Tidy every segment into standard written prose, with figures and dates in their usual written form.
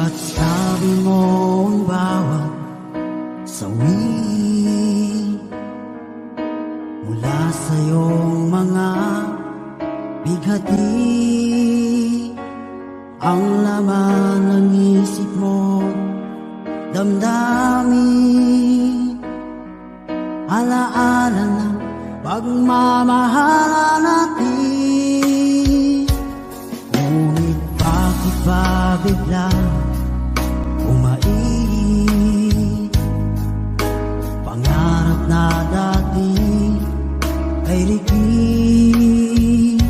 At sabi mo ang bawat sawi mula sa iyong mga bighati, ang laman ng isip mo, damdamin, alaala ng pagmamahala natin. Ngunit bakit ba biglang umait? Pangarap na dati ay ligid,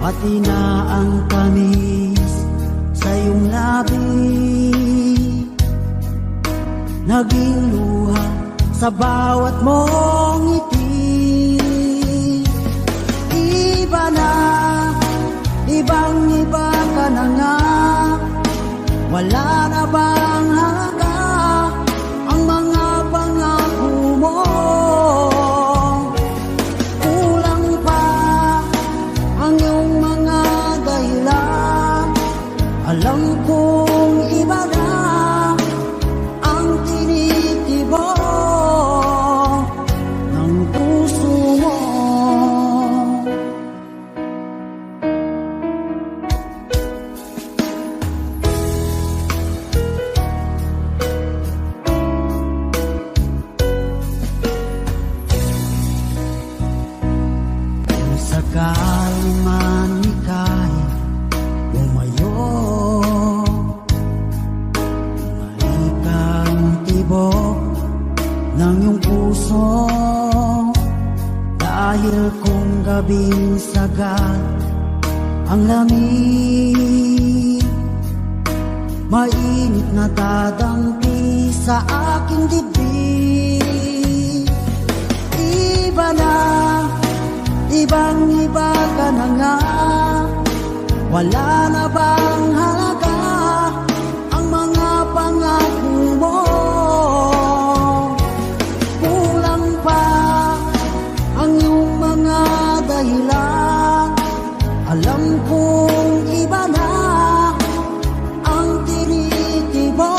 pati na ang tamis sa iyong labi, naging luha sa bawat mong ngiti. Iba na, ibang-iba ka na nga, wala na bang halaga ang mga pangako mo? Kulang pa ang iyong mga dahilan, alam kong iba na ang tinitibok ng puso mo. Sakali man ika'y lumayo, maikang tibok ng iyong puso, dahil kung gabing sagad ang lamig, mainit na dadampi sa aking dibdib. Iba na, ibang-iba ka na nga, wala na bang halaga ang mga pangako mo? Kulang pa ang iyong mga dahilan, alam kong iba na ang tinitibok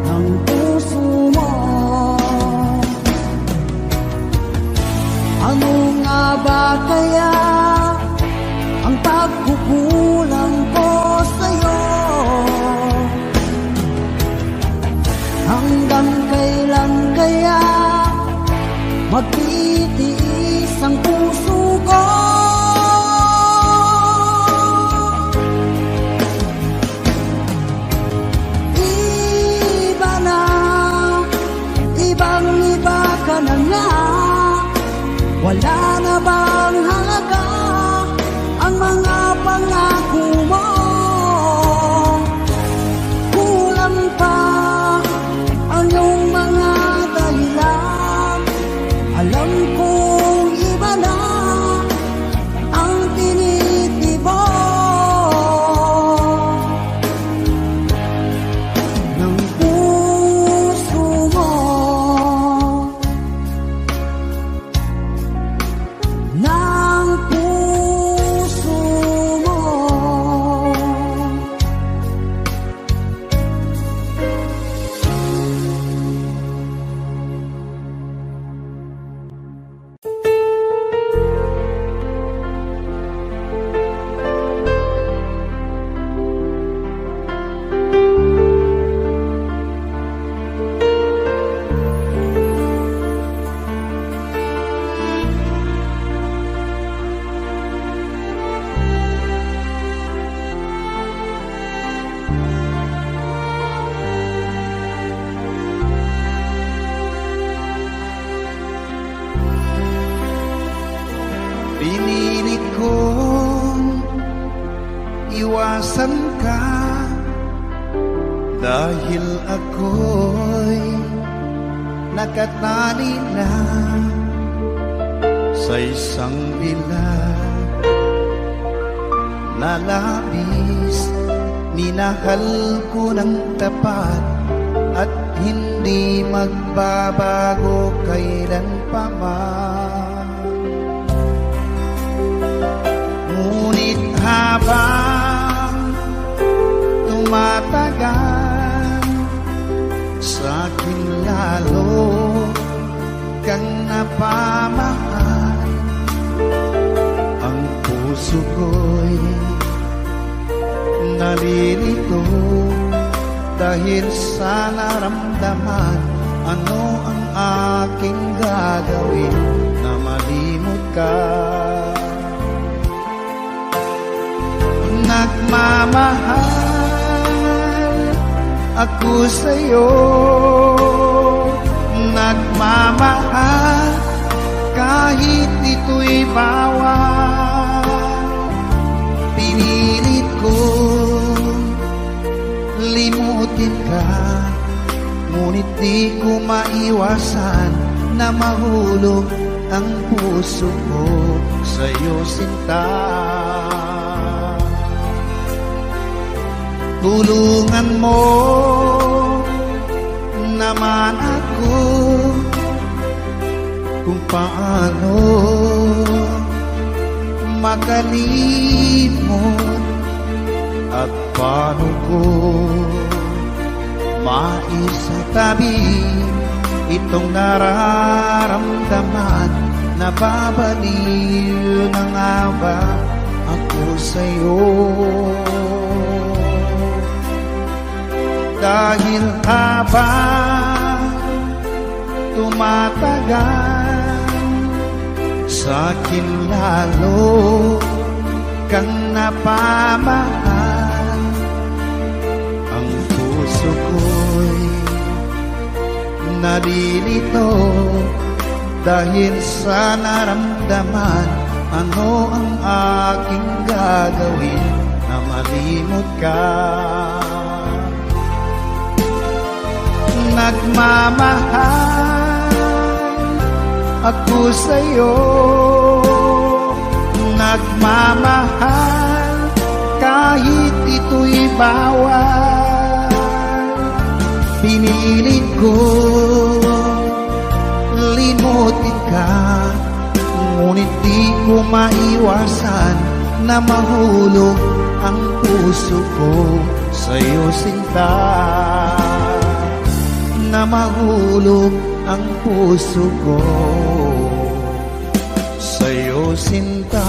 ng puso mo. Ano nga ba kaya ang pagkukulang ko sa'yo? Hanggang kailan kaya magtitiis ang puso ko? Iba na, ibang-iba ka na nga, wala na bang halaga ang mga pangako mo? Kulang pa ang iyong mga dahilan, alam kong iba na ang tinitibok ng puso mo. Ng puso mo. Pinilit kong iwasan ka dahil ako'y nakatali na sa isang bilag na labis. Minahal ko ng tapat at hindi magbabago kailan pa man. Ngunit habang napamahal. Ang puso ko'y nalilito dahil sa naramdaman. Ano ang aking gagawin na malimot ka? Nagmamahal ako sa'yo, nagmamahal kahit ito'y bawal. Pinilit ko limutin ka, ngunit di ko maiwasan na mahulog ang puso ko sa'yo, sinta. Tulungan mo naman ako kung paano makalimot at paano ko maisatabi itong nararamdaman. Nababaliw na nga ba ako sa'yo? Dahil habang tumatagal, sa'kin lalo kang napamahal. Ang puso ko'y nalilito dahil sa naramdaman. Ano ang aking gagawin na malimot ka? Nagmamahal ako sa'yo, nagmamahal kahit ito'y bawal. Pinilit ko limutin ka, ngunit di ko maiwasan na mahulog ang puso ko sa'yo, sinta. Na mahulog ang puso ko sa'yo, sinta.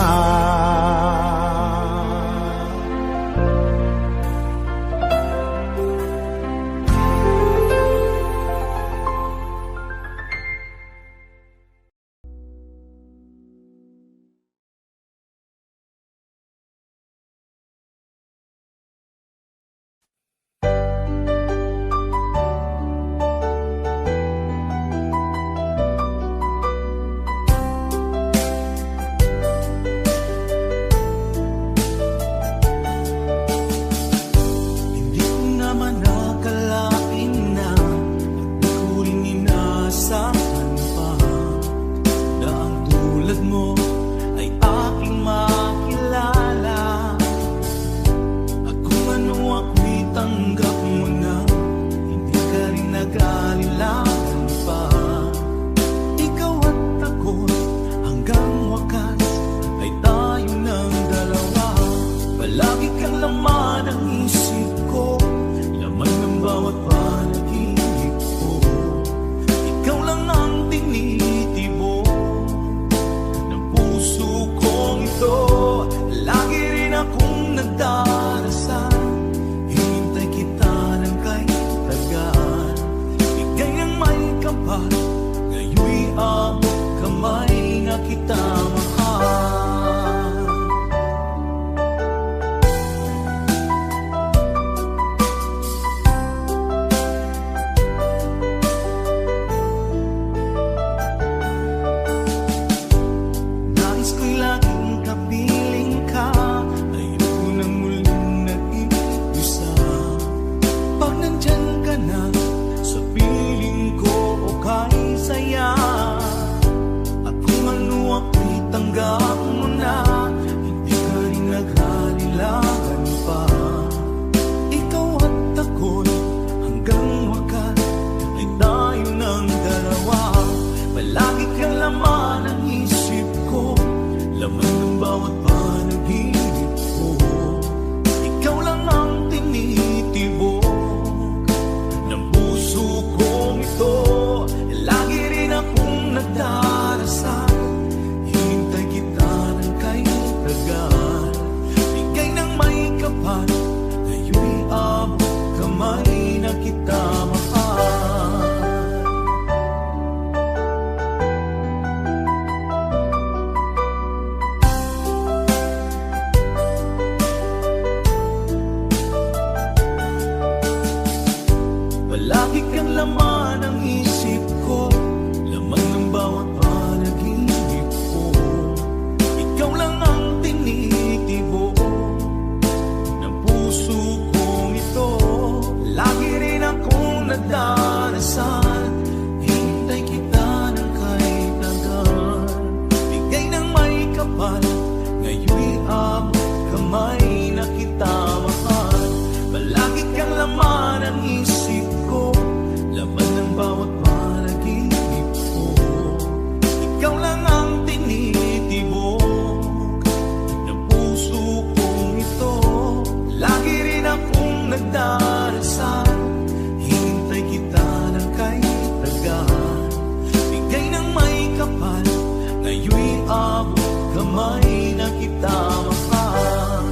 kamay na kita mahal.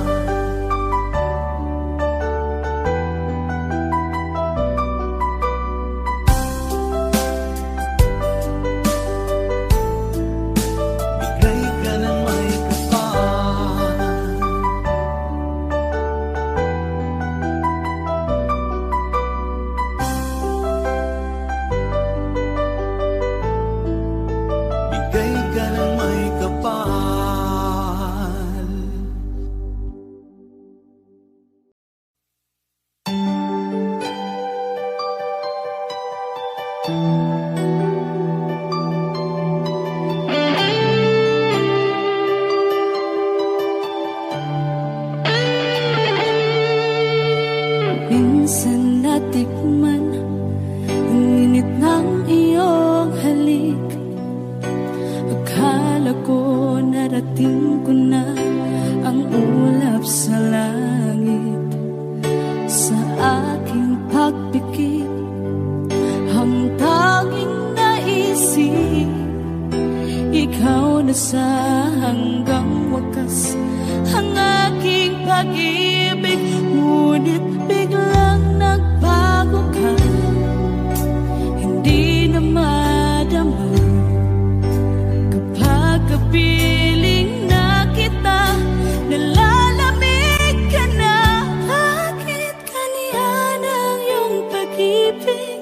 Bigay ka ng may kapal. Bigay ka ng may kapal. Minsan natikman ang init ng iyong halik. Akala ko narating ko na ang ulap sa langit. Sa aking pagpikit, ang tanging naisip, ikaw na sa hanggang wakas ang aking pag-ibig. Ngunit biglang nagbago ka, hindi na madama. Kapag kapiling na kita, nalalamig ka na. Bakit kaniyan ang iyong pag-ibig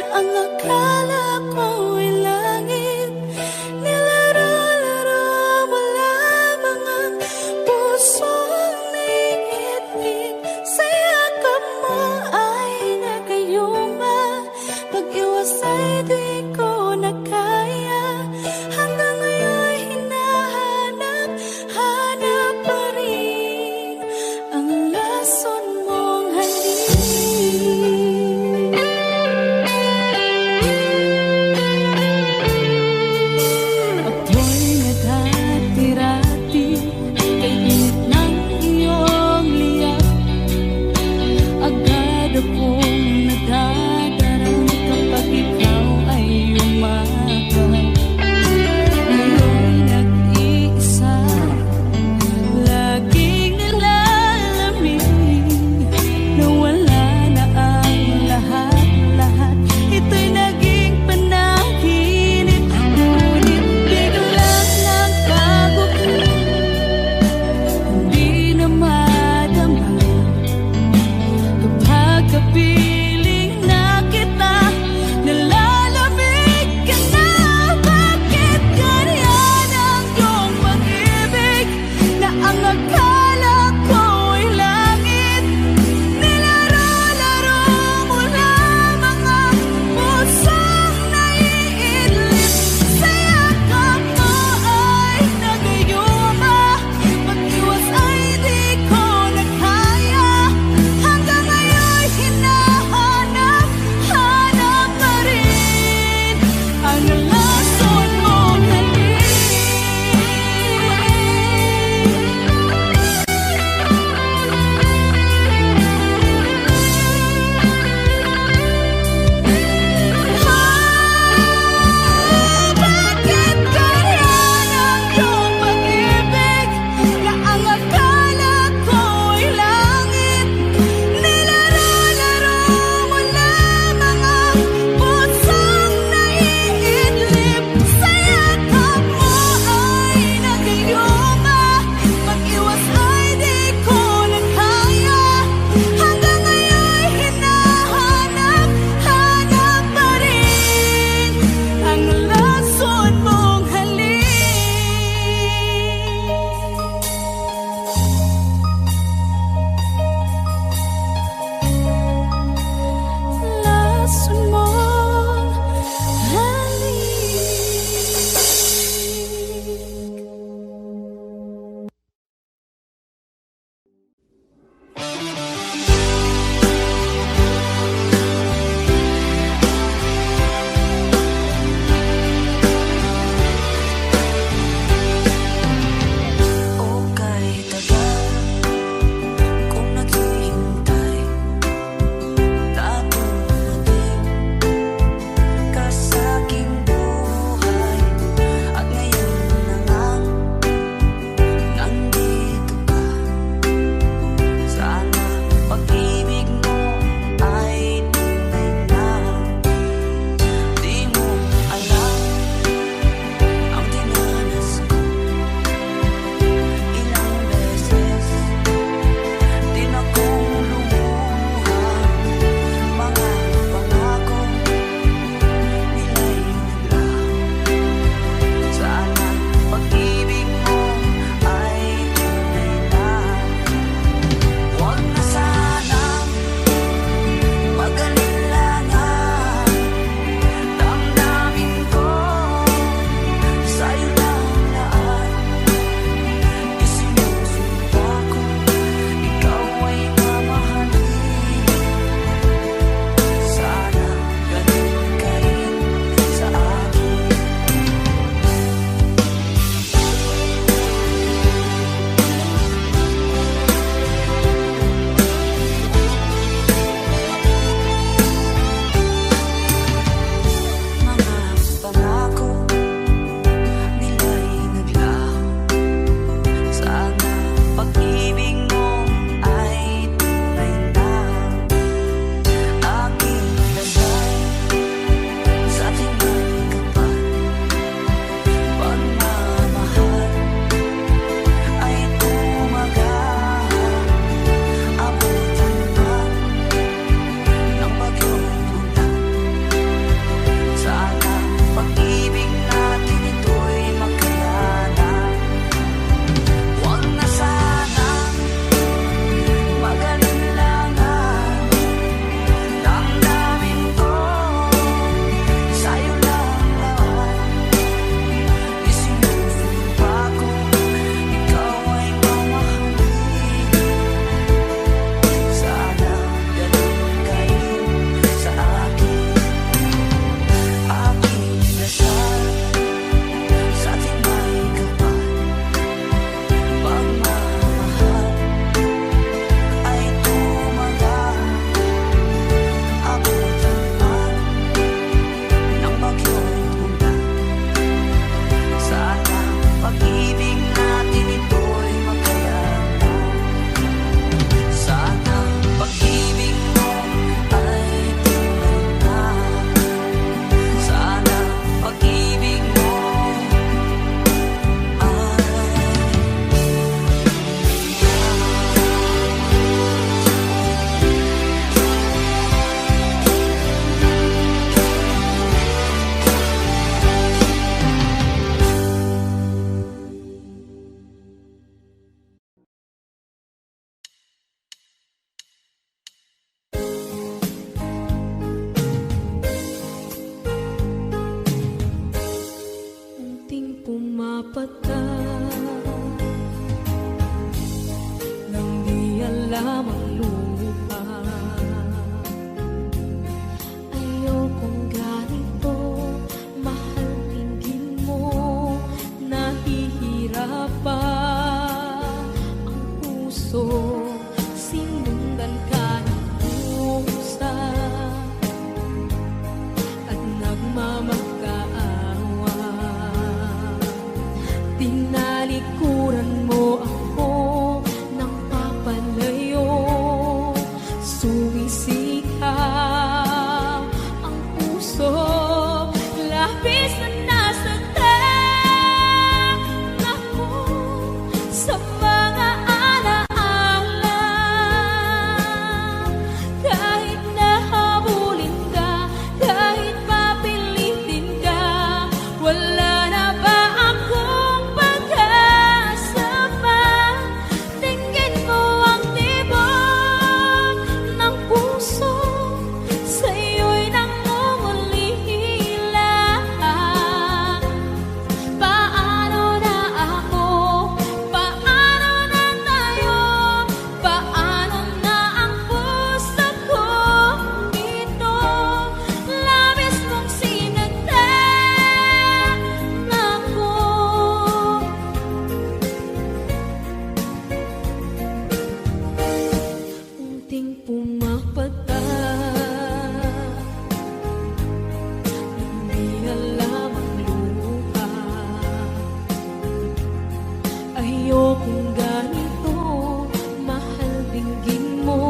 na ang akala ko ay langit? Nilaro-laro mo lamang ang pusong niiit-iit. Saya lamang lupa. Ayokong ganito, mahal, tingin mo, nahihirapan ang puso, sinundan ka ng pusa at nagmamakaawa. Tinalikuran mo ako ng papalayo, sumisigaw ang puso, labis na nasaktan ako sa mga alaala. Kahit nahabulin ka, kahit papilitin ka, wala na ba akong pag-asa pa? Tingin mo ang tibok ng puso, sa'yo'y nangungulila. Paano na ako? Paano na tayo? Paano na ang puso ko ito? Labis mong sinaktan ako. Unting pumapata, hindi alam ang luha. Ayokong ganito, mahal, dinggin mo,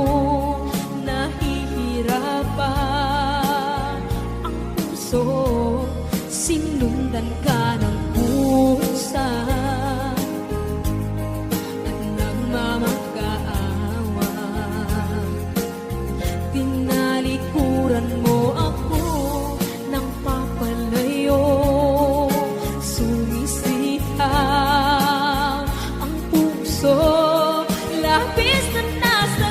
nahihirapan ang puso, sinundan ka ng pusa at nagmamakaawa. Tinalikuran mo ako ng papalayo, sumisigaw ang puso, labis na nasa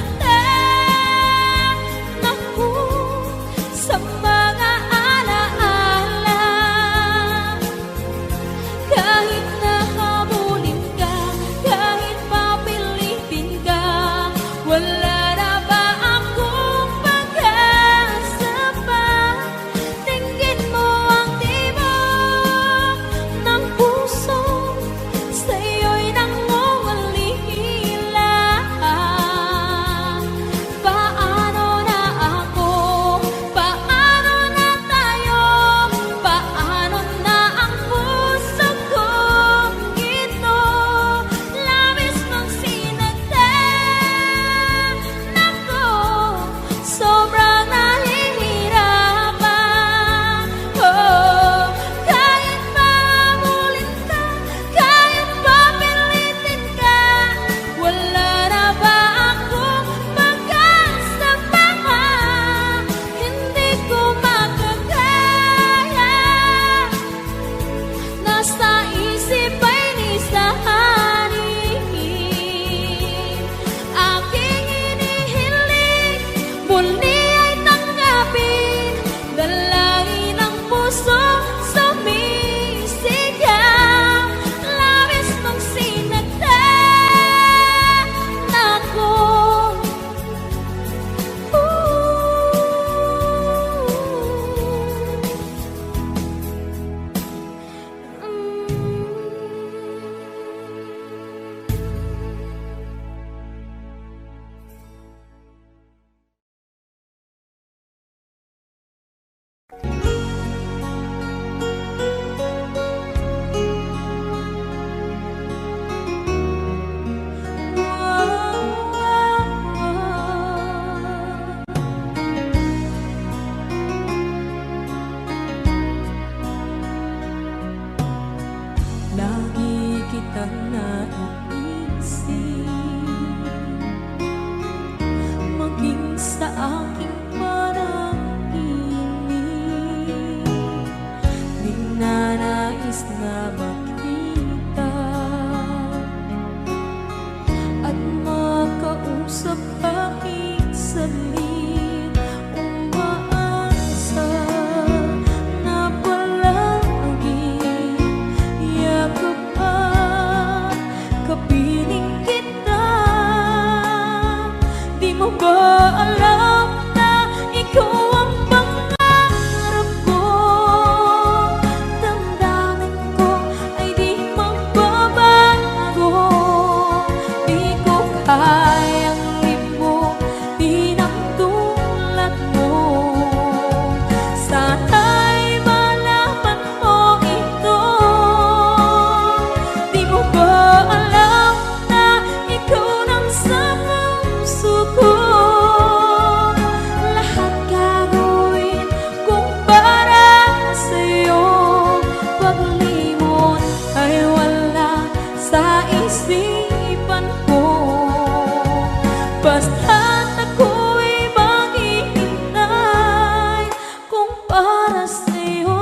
isipan ko. Basta't ako'y maghihintay kung para sa'yo.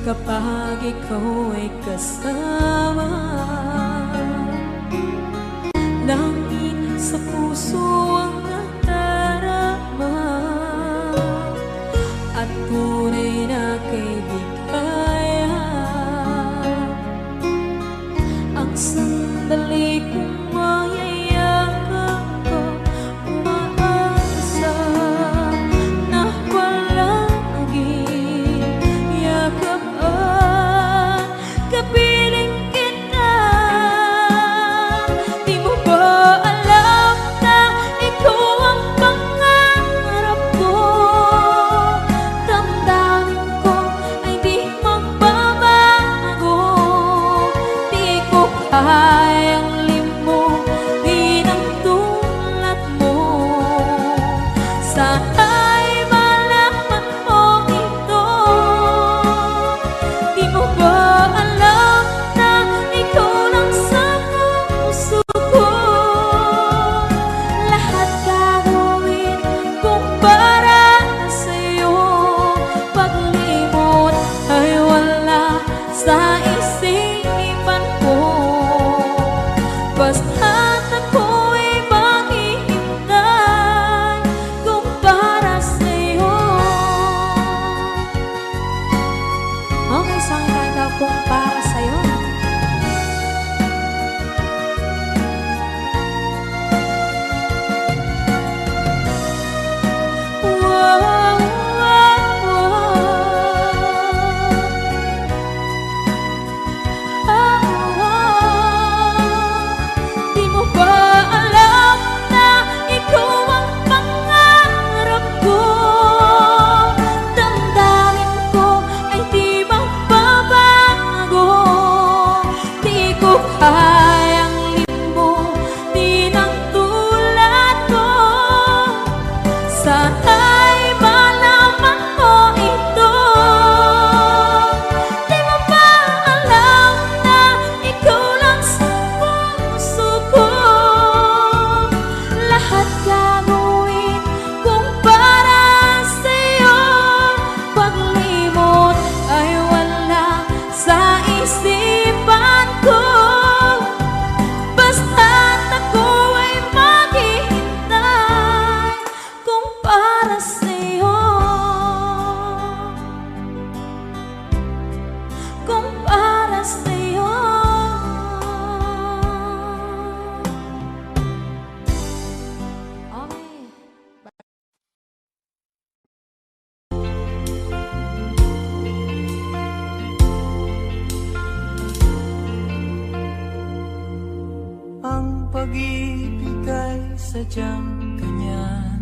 Kapag ikaw ay kasama, langit sa puso ang nadarama, at tunay na kaibigan. Ang sandali kong mayayakap ko, umaasa na palaging yakapan, kapiling kita. Di mo ba alam na ikaw ang pangarap ko? Damdamin ko ay di magbabago. Di ko kayang limutin ang tulad mo. Sana'y malaman mo ito. Di mo ba alam na ikaw lang sa puso ko? Lahat gagawin kung para sa'yo. Paglimot ay wala sa isipan ko. Basta't ako'y maghihintay kung para sa'yo. Okay, isang kanta kung para sa'yo. Wow, wow, Di mo ba alam na ikaw ang pangarap ko? Damdamin ko ay di magbabago. Di ko kayang limutin ang tulad ko. Sana'y malaman mo ito. Di mo ba alam na ikaw lang sa puso ko? Lahat gagawin kung para sa'yo. Paglimot ay wala sa isipan ko. Basta't ako ay maghihintay kung para sa'yo. Kung para sa'yo. Okay. Ang pag-ibig ay sadyang ganyan.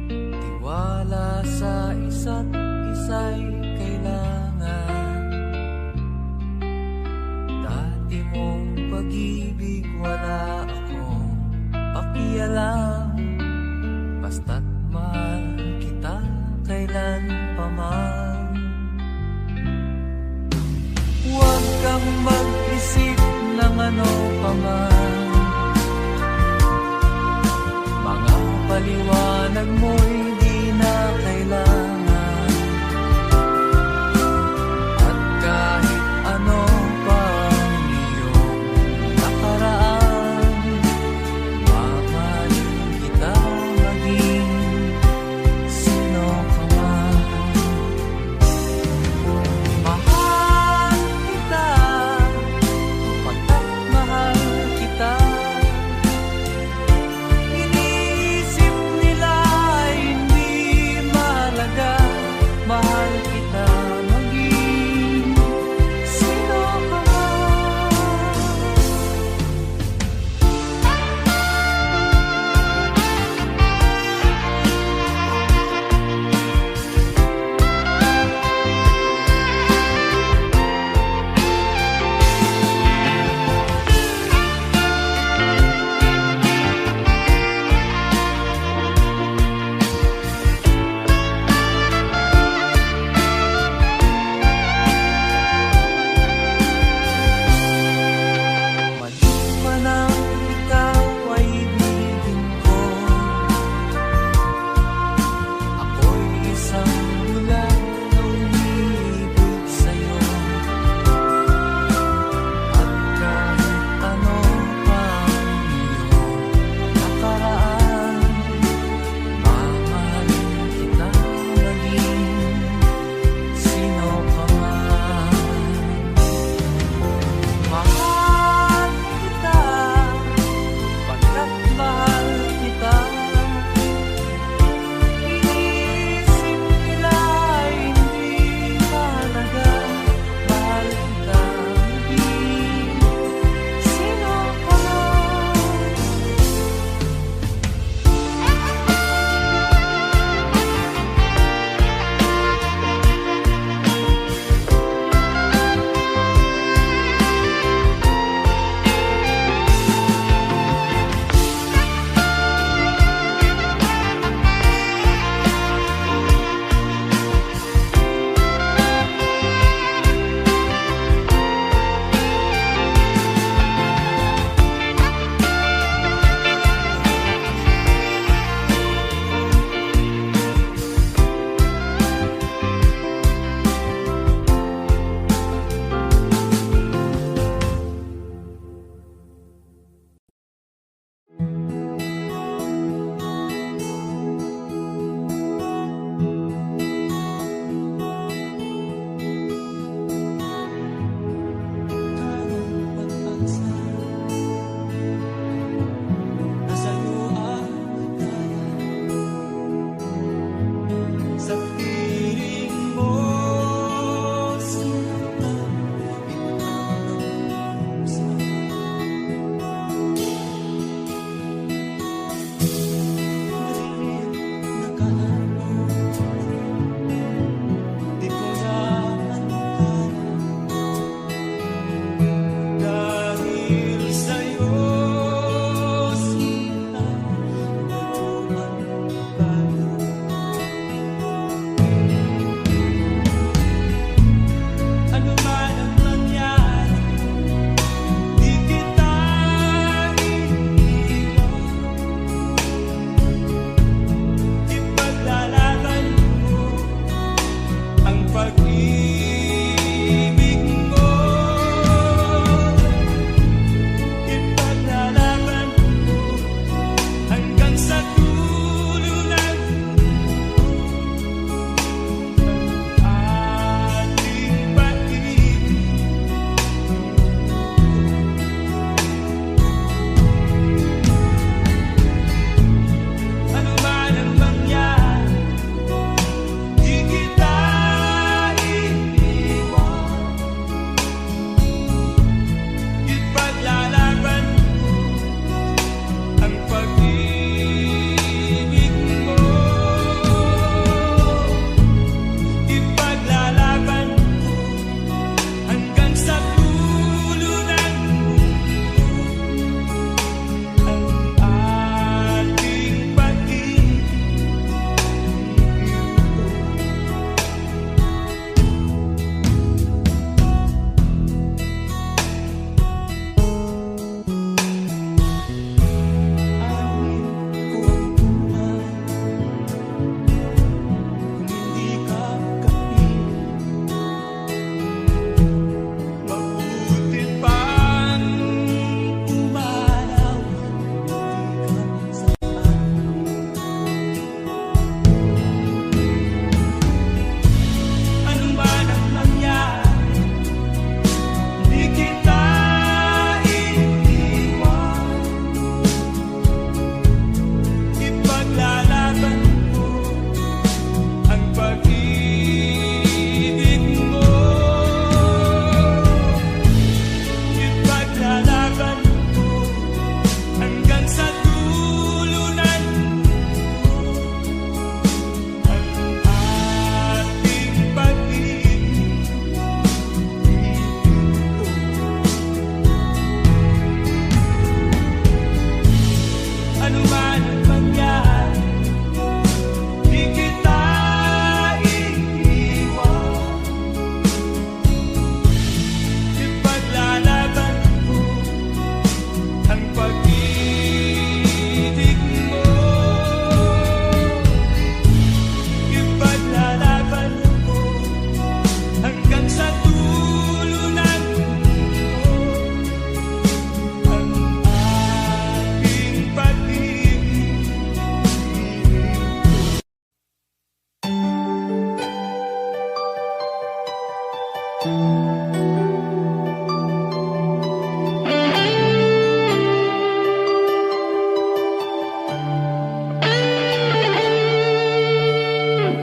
Tiwala sa isa't isa'y kailangan. Dati mong pag-ibig wala akong pakialam. Basta't mahal kita kailan pa man. Huwag kang mag-isip ng ano pa man. Mga paliwanag mo'y di na kailangan. At kahit ano pa ang iyong nakaraan, mamahalin kita maging sino ka man. Mahal kita, pagkat mahal kita. Iniisip nila ay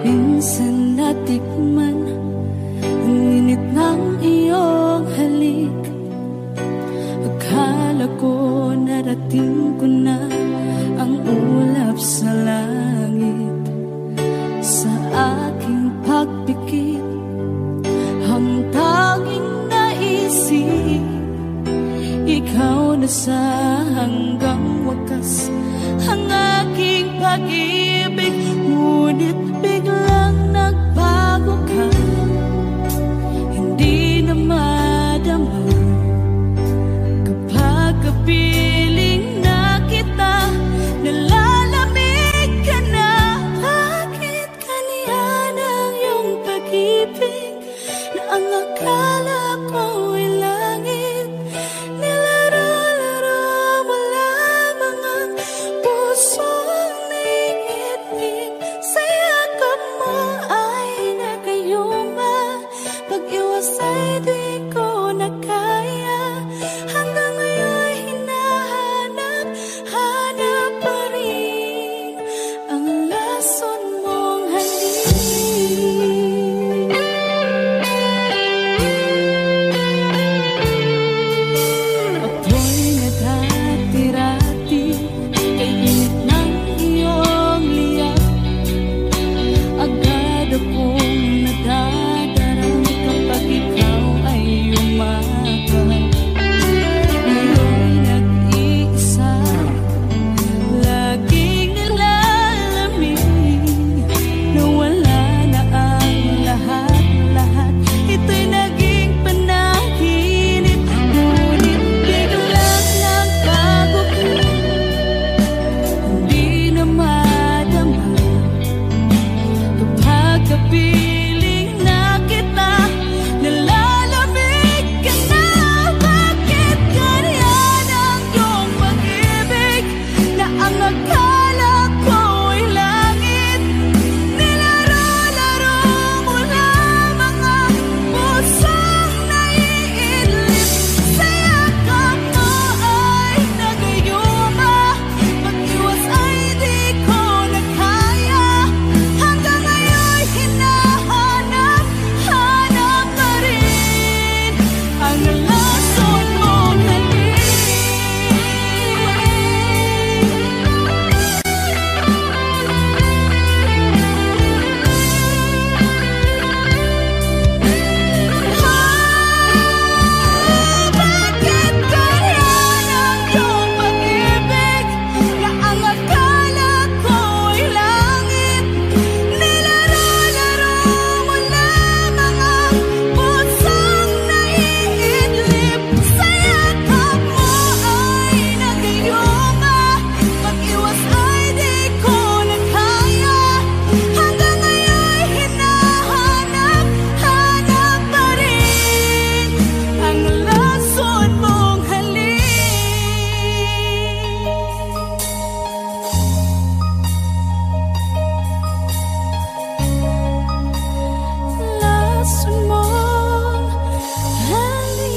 Minsan natikman ang init ng iyong halik. Akala ko narating ko na ang ulap sa langit. Sa aking pagpikit, ang tanging naisip, ikaw na sa hanggang wakas ang aking pag-ibig. Ngunit biglang nagbago ka, hindi na madama. Kapag kapiling na kita, nalalamig ka na. Bakit kaniyan ang iyong pag-ibig na ang akala ko ay langit? Nilaro-laro mo lamang ang pusong naiinip. Sa yakap mo ay nagayuma, pag-iwas ay di ko na kaya. Hanggang ngayon hinahanap, hanap pa rin ang lason mong halik. Ako'y naghatirati kay init ng iyong liyak. Agad akong nadadarang kapag ikaw ay umakap. Ngayon nag-iisa, laging nilalamig. Nawala na ang lahat-lahat, ito'y naging panaginip. Ngunit biglang nagbago ka, hindi na madama. Kapag kapiling na kita, nalalamig ka na. Bakit ganyan ang iyong pag-ibig na ang akala ko ay langit? Nilaro-laro mo lamang ang pusong naiinlip. Sa yakap mo ay nagayuma, pag-iwas ay di ko na kaya. Hanggang ngayon hinahanap, hanap pa rin ang lason mong halik. Bakit ganyan ang iyong pag-ibig na ang akala ko ay langit? Nilaro-laro mo lamang ang pusong naiinlip. Sa yakap mo ay nagayuma, pag-iwas ay di ko na kaya. Hanggang ngayon hinahanap, hanap pa rin ang lason mong halik. Lason mong halik.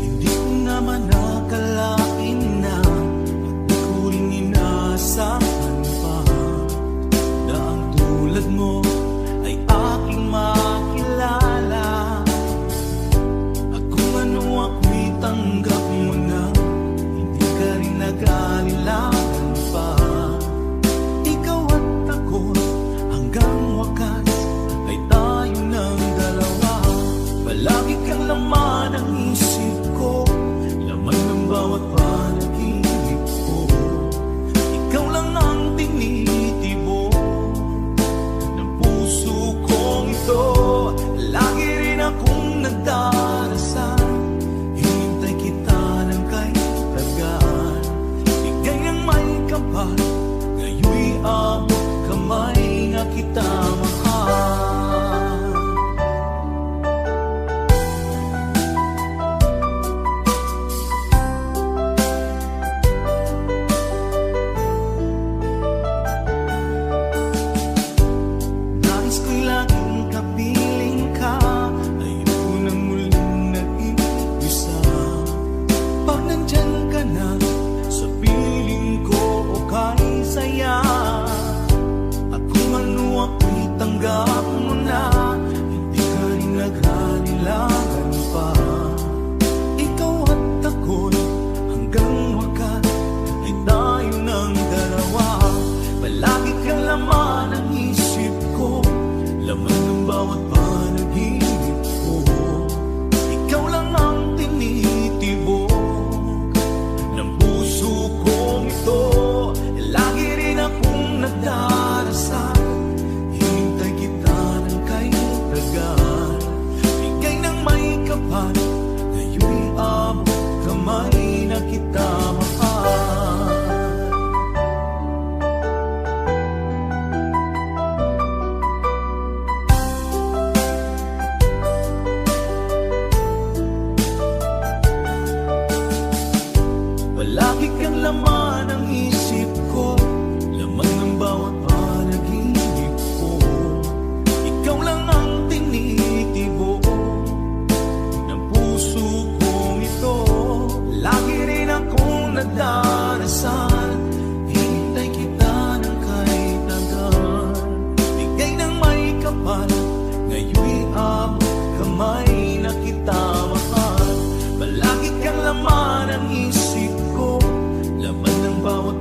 Hindi ko naman akalain na di ko rin inaasahan pa na ang tulad mo ay aking makilala. At kung ano ako'y tanggap mo na, hindi ka rin nag-aalilangan pa. Ikaw at ako hanggang wakas ay tayo ng dalawa. Palagi kang laman ng isip ko, laman ng bawat panaginip ko. Ikaw lang ang tinitibo ng puso kong ito. Lagi rin akong nagdarasal, hinintay kita ng kay tagaan. Palagi kang laman ng isip ko, laman ng bawat panaginip ko. Ikaw lang ang tinitibo ng puso kong ito. Lagi rin akong nagdarasal, hintay kita ng kahit tagal. Bigay ng may kapal, ngayon'y abot kamay na kita mahal. Palagi kang laman ng isip ko, laman ng bawat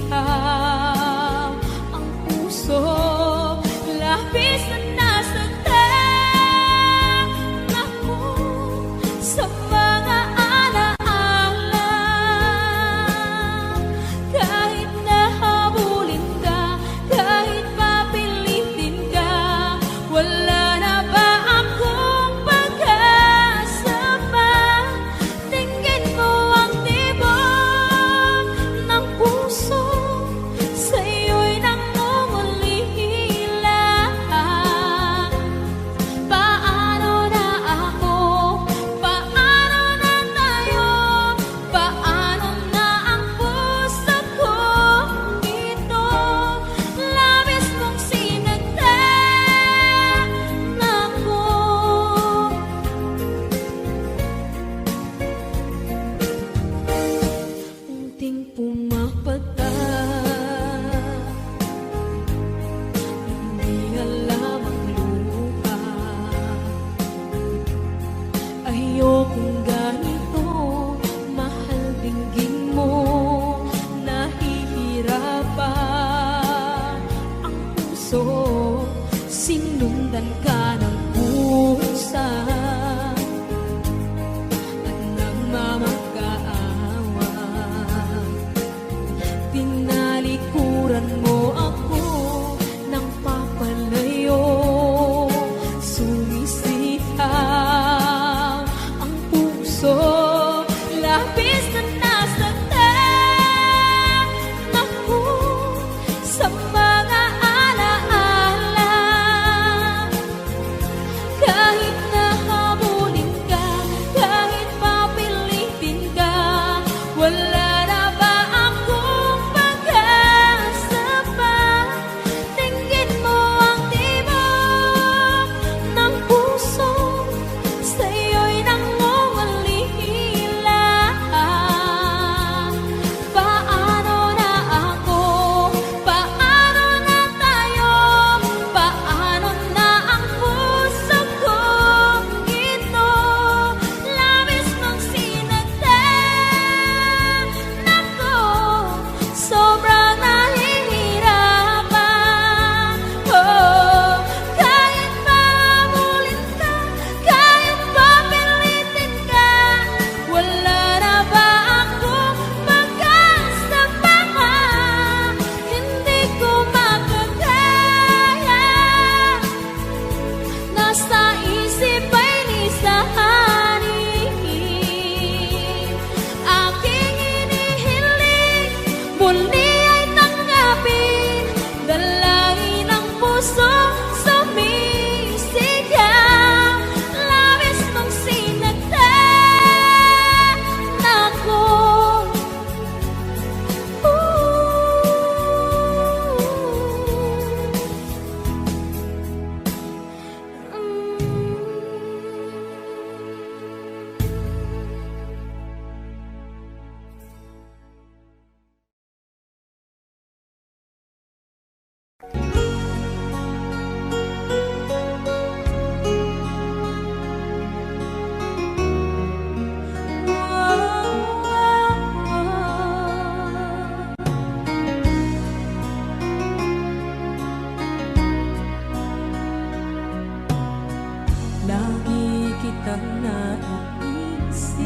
sihaw ang puso, labis na nasaktan ako sa mga alaala. Kahit nahabulin ka, kahit papilitin ka, wala na ba akong pag-asa pa? Tingin mo ang tibok ng puso, sa'yo'y nangungulila. Paano na ako? Paano na tayo? Paano na ang puso kong ito? Labis mong sinagtan ako. Unting pumapata, hindi alam ang luha. Ayokong ganito, mahal dinggin mo, nahihirapan ang puso. Sinundan ka ng pusa at nagmamakaawa. Tinalikuran mo ako ng papalayo, sumisihaw ang puso, labis na nasaktan ako sa mga alaala. Kahit nahabulin ka, kahit papilitin ka, wala na ba akong pag-asa pa? Tingin mo ang tibok ng puso, sa'yo'y nangungulila. Paano na ako? Paano na tayo? Paano na ang puso kong ito? Labis mong sinagtan ako, sobrang nahihirapan. Oh, kahit mahabulin ka, kahit papilitin ka, wala na ba akong pag-asa pa? Hindi ko makakaya, nasa isip ay lisanin. Aking inihiling, muli ay tanggapin, dalangin ang puso sumisigaw. Labis mong sinagtan ako. Lagi kitang naiisip,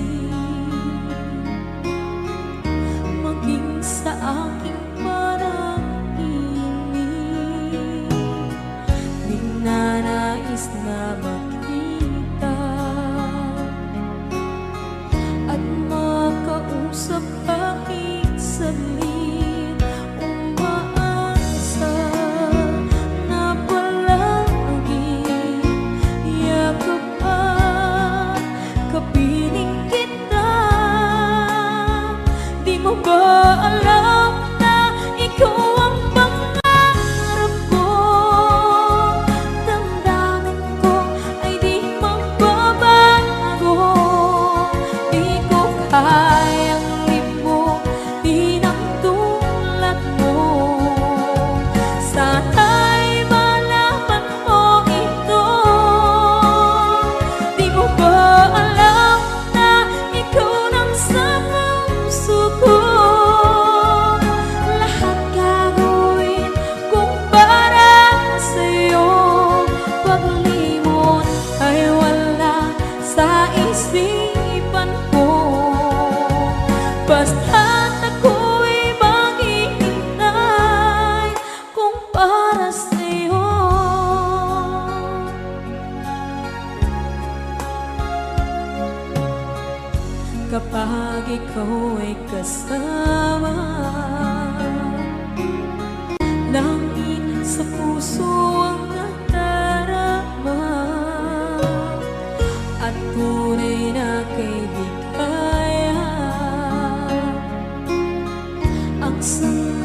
maging sa aking parang inig.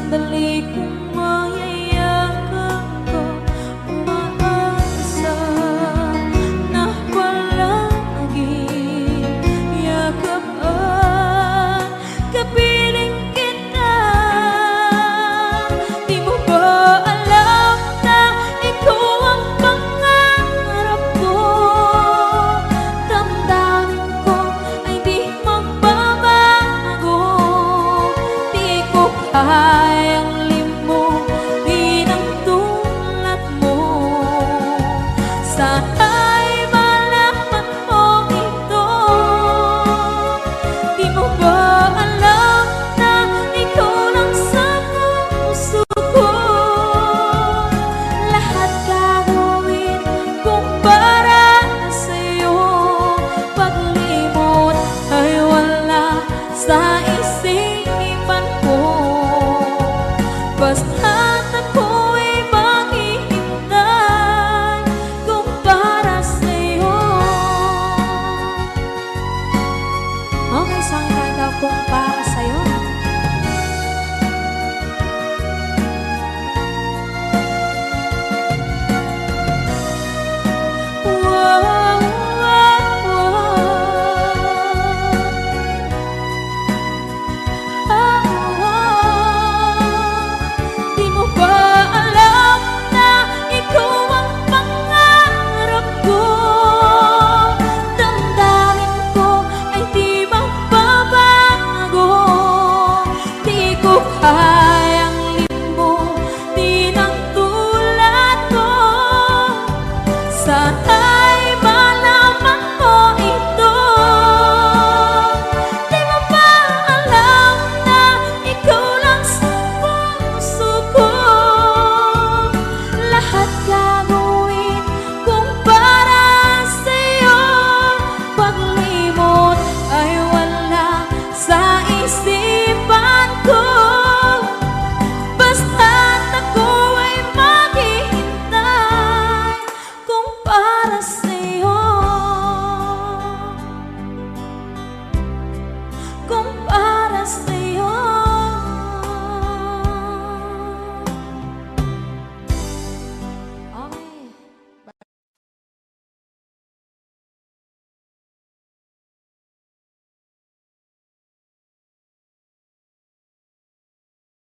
sandali kong mayayakap ko, umaasa na palaging yakapan, kapiling kita. Di mo ba alam na ikaw ang pangarap ko? Damdamin ko ay di magbabago. Di ko kayang limutin ang tulad mo. Sana'y malaman mo ito. Di mo ba alam na ikaw lang sa puso ko? Lahat gagawin kung para sa'yo. Paglimot ay wala sa isipan ko. Basta